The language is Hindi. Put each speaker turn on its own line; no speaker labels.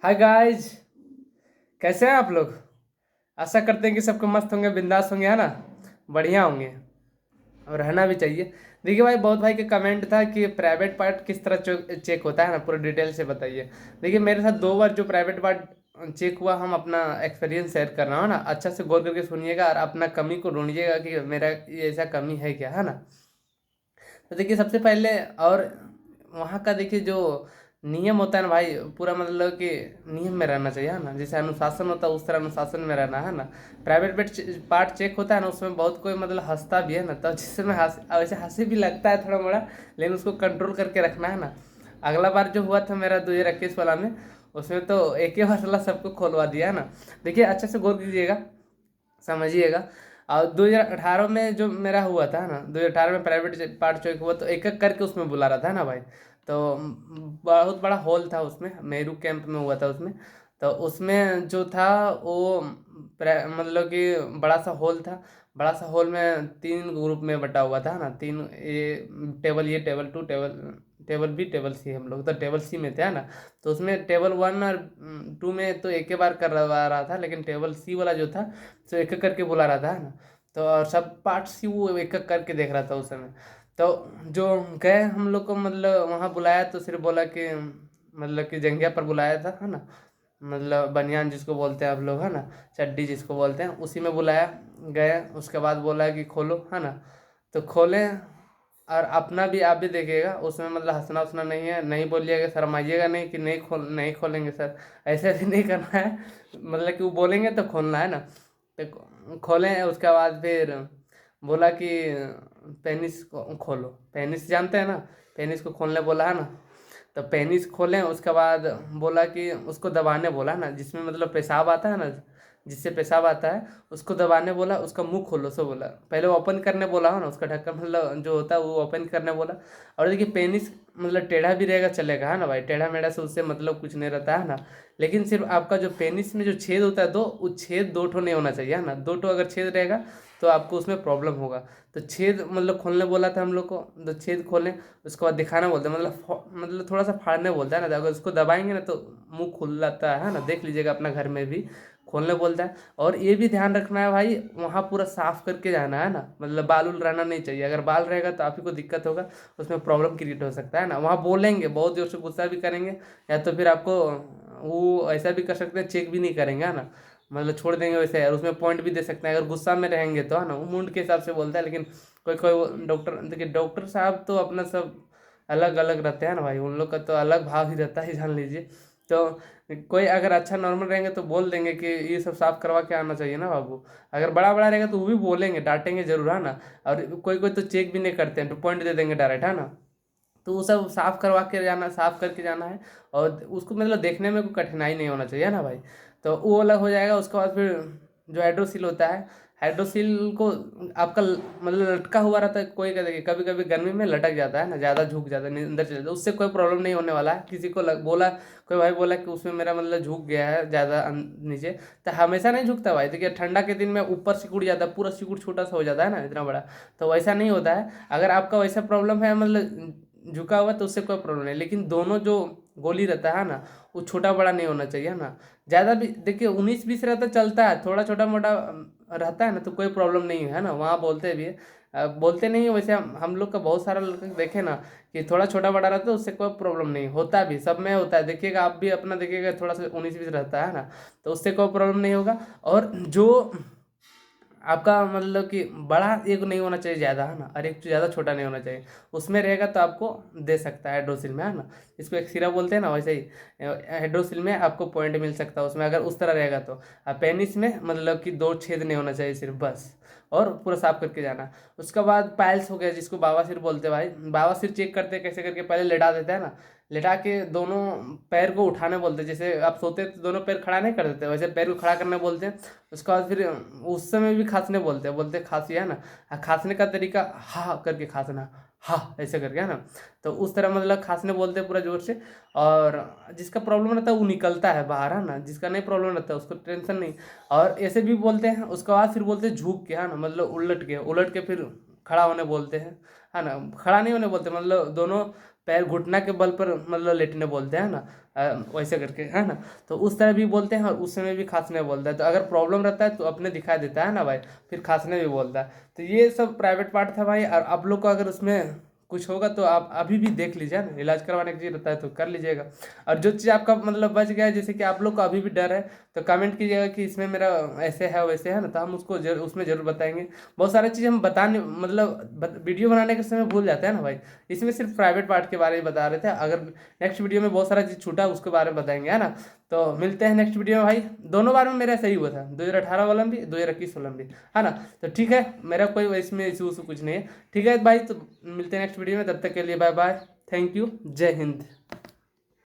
Hi guys. कैसे हैं आप लोग? आशा करते हैं कि सबको मस्त होंगे, बिंदास होंगे, है ना। बढ़िया होंगे और रहना भी चाहिए। देखिए भाई, बहुत भाई के कमेंट था कि प्राइवेट पार्ट किस तरह चेक होता है ना, पूरा डिटेल से बताइए। देखिए मेरे साथ 2 बार जो प्राइवेट पार्ट चेक हुआ, हम अपना एक्सपीरियंस शेयर कर रहा हूँ ना, अच्छा से गौर करके सुनिएगा और अपना कमी को ढूंढिएगा कि मेरा ये ऐसा कमी है क्या, है ना। तो देखिए सबसे पहले, और वहाँ का देखिए जो नियम होता है ना भाई, पूरा मतलब कि नियम में रहना चाहिए, है ना। जैसे अनुशासन होता है उस तरह अनुशासन में रहना है ना। प्राइवेट पार्ट चेक होता है ना, उसमें बहुत कोई मतलब हंसता भी है ना, तो जिससे मैं वैसे हंसी भी लगता है थोड़ा मोड़ा, लेकिन उसको कंट्रोल करके रखना है ना। अगला बार जो हुआ था मेरा 2021 वाला में, उसमें तो एक ही बार सबको खोलवा दिया है ना। देखिए अच्छे से गौर कीजिएगा, समझिएगा। और 2018 में जो मेरा हुआ था ना, 2018 में प्राइवेट पार्ट चेक हुआ, तो एक एक करके उसमें बुला रहा था ना भाई। तो बहुत बड़ा हॉल था उसमें, मेरू कैंप में हुआ था उसमें। तो उसमें जो था वो मतलब कि बड़ा सा हॉल था। बड़ा सा हॉल में 3 ग्रुप में बटा हुआ था ना, तीन ये टेबल 2, टेबल बी, टेबल सी, हम लोग तो टेबल सी में थे, है ना। तो उसमें टेबल 1 और 2 में तो एक ही बार करवा रहा था, लेकिन टेबल सी वाला जो था तो एक एक करके बुला रहा था, है ना। तो और सब पार्ट्स ही वो एक एक करके देख रहा था उस समय। तो जो गए हम लोग को मतलब वहाँ बुलाया, तो सिर्फ बोला कि मतलब कि जंघिया पर बुलाया था, है ना। मतलब बनियान जिसको बोलते हैं आप लोग, है ना, चड्डी जिसको बोलते हैं, उसी में बुलाया। गए, उसके बाद बोला कि खोलो, है ना। तो खोले, और अपना भी आप भी देखिएगा उसमें, मतलब हंसना उतना नहीं है, नहीं बोलिएगा, शर्माइएगा नहीं कि नहीं खोलेंगे सर, ऐसे भी नहीं करना है। मतलब कि वो बोलेंगे तो खोलना है ना। तो खोले, उसके बाद फिर बोला कि पेनिस को खोलो। पेनिस जानते हैं ना, पेनिस को खोलने बोला है ना। तो पेनिस खोलें, उसके बाद बोला कि उसको दबाने बोला ना, जिसमें मतलब पेशाब आता है ना, जिससे पेशाब आता है उसको दबाने बोला। उसका मुंह खोलो सो बोला, पहले ओपन करने बोला हो ना, उसका ढक्कन मतलब जो होता है वो ओपन करने बोला। और देखिए पेनिस मतलब टेढ़ा भी रहेगा चलेगा, है ना भाई, टेढ़ा मेढ़ा से उससे मतलब कुछ नहीं रहता है ना। लेकिन सिर्फ आपका जो पेनिस में जो छेद होता है दो, वो छेद 2 ठो नहीं होना चाहिए, है ना। 2 ठो अगर छेद रहेगा तो आपको उसमें प्रॉब्लम होगा। तो छेद मतलब खोलने बोला था हम लोग को, तो छेद खोलें। उसके बाद दिखाना बोलते हैं, मतलब थोड़ा सा फाड़ने बोलता है ना, तो अगर उसको दबाएंगे ना तो मुंह खुल जाता है ना, देख लीजिएगा अपना घर में भी। खोलने बोलता है। और ये भी ध्यान रखना है भाई, वहाँ पूरा साफ करके जाना है ना, मतलब बाल उल रहना नहीं चाहिए। अगर बाल रहेगा तो आप ही को दिक्कत होगा, उसमें प्रॉब्लम क्रिएट हो सकता है ना। वहाँ बोलेंगे, बहुत जोर से गुस्सा भी करेंगे, या तो फिर आपको वो ऐसा भी कर सकते हैं, चेक भी नहीं करेंगे, है ना। मतलब छोड़ देंगे वैसे, यार उसमें पॉइंट भी दे सकते हैं अगर गुस्सा में रहेंगे तो, है ना। वो मूड के हिसाब से बोलता है, लेकिन कोई कोई डॉक्टर, देखिए डॉक्टर साहब तो अपना सब अलग अलग रहते हैं ना भाई, उन लोग का तो अलग भाव ही रहता है, जान लीजिए। तो कोई अगर अच्छा नॉर्मल रहेंगे तो बोल देंगे कि ये सब साफ करवा के आना चाहिए ना बाबू। अगर बड़ा बड़ा रहेगा तो वो भी बोलेंगे, डांटेंगे जरूर, है ना। और कोई कोई तो चेक भी नहीं करते हैं, तो पॉइंट दे देंगे डायरेक्ट, है ना। तो वो सब साफ करवा के जाना, साफ करके जाना है। और उसको मतलब देखने में कोई कठिनाई नहीं होना चाहिए, है ना भाई। तो वो अलग हो जाएगा। उसके बाद फिर जो हाइड्रोसील होता है, हाइड्रोसील को आपका मतलब लटका हुआ रहता है, कोई का देखिए कभी कभी गर्मी में लटक जाता है ना, ज़्यादा झुक जाता है, अंदर चले जाता है, उससे कोई प्रॉब्लम नहीं होने वाला है। किसी को बोला, कोई भाई बोला कि उसमें मेरा मतलब झुक गया है ज़्यादा नीचे, तो हमेशा नहीं झुकता भाई। देखिए ठंडा के दिन में ऊपर सिकुड़ जाता है, पूरा सिकुड़ छोटा सा हो जाता है ना, इतना बड़ा। तो वैसा नहीं होता है। अगर आपका वैसा प्रॉब्लम है मतलब झुका हुआ, तो उससे कोई प्रॉब्लम नहीं, लेकिन दोनों जो गोली रहता है ना, वो छोटा बड़ा नहीं होना चाहिए ना। ज़्यादा भी देखिए 19-20 रहता चलता है, थोड़ा छोटा मोटा रहता है ना तो कोई प्रॉब्लम नहीं है ना, वहाँ बोलते भी है। बोलते नहीं है वैसे, हम लोग का बहुत सारा लोग देखे ना कि थोड़ा छोटा बड़ा रहता है, उससे कोई प्रॉब्लम नहीं होता, भी सब में होता है। देखिएगा आप भी अपना देखिएगा, थोड़ा सा 19-20 रहता है ना, तो उससे कोई प्रॉब्लम नहीं होगा। और जो आपका मतलब कि बड़ा एक नहीं होना चाहिए ज़्यादा, है ना, और एक ज़्यादा छोटा नहीं होना चाहिए। उसमें रहेगा तो आपको दे सकता है हाइड्रोसिल में, है ना। इसको एक सिरा बोलते हैं ना, वैसे ही हाइड्रोसिल में आपको पॉइंट मिल सकता है उसमें, अगर उस तरह रहेगा तो। पेनिस में मतलब कि 2 छेद नहीं होना चाहिए सिर्फ, बस। और पूरा साफ करके जाना। उसके बाद पाइल्स हो गया, जिसको बाबा बोलते हैं भाई। बाबा चेक करते हैं कैसे करके, पहले लेटा देते हैं ना। लेटा के दोनों पैर को उठाने बोलते हैं, जैसे आप सोते हैं तो दोनों पैर खड़ा नहीं कर देते, वैसे पैर को खड़ा करने बोलते हैं। उसके बाद फिर उस समय भी खांसने बोलते हैं, बोलते हैं खांसी, है ना। खांसने का तरीका हा करके खांसना, हा ऐसे करके, है ना। तो उस तरह मतलब खांसने बोलते हैं पूरा जोर से। और जिसका प्रॉब्लम रहता है वो निकलता है बाहर, है ना, जिसका नहीं प्रॉब्लम रहता है उसको टेंशन नहीं। और ऐसे भी बोलते हैं। उसके बाद फिर बोलते हैं झुक के, है ना, मतलब उलट के फिर खड़ा होने बोलते हैं, है ना। खड़ा नहीं होने बोलते, मतलब दोनों पैर घुटना के बल पर मतलब लेटने बोलते हैं ना, वैसे करके है ना, तो उस तरह भी बोलते हैं और उस समय भी खांसने बोलता है। तो अगर प्रॉब्लम रहता है तो अपने दिखा देता है ना भाई, फिर खांसने भी बोलता है। तो ये सब प्राइवेट पार्ट था भाई। और आप लोग को अगर उसमें कुछ होगा तो आप अभी भी देख लीजिए ना, इलाज करवाने की चीज़ रहता है तो कर लीजिएगा। और जो चीज़ आपका मतलब बच गया है, जैसे कि आप लोग को अभी भी डर है, तो कमेंट कीजिएगा कि इसमें मेरा ऐसे है वैसे है ना, तो हम उसको उसमें ज़रूर बताएंगे। बहुत सारी चीज़ हम बताने मतलब वीडियो बनाने के समय भूल जाते हैं ना भाई, इसमें सिर्फ प्राइवेट पार्ट के बारे में बता रहे थे। अगर नेक्स्ट वीडियो में बहुत सारा चीज़ छूटा उसके बारे में बताएंगे, है ना। तो मिलते हैं नेक्स्ट वीडियो में भाई। दोनों बार में मेरा सही हुआ था, 2018 वाला भी 2021 वाला भी, है ना। तो ठीक है, मेरा कोई इसमें इशू कुछ नहीं है। ठीक है भाई, तो मिलते हैं नेक्स्ट वीडियो में, तब तक के लिए बाय बाय, थैंक यू, जय हिंद।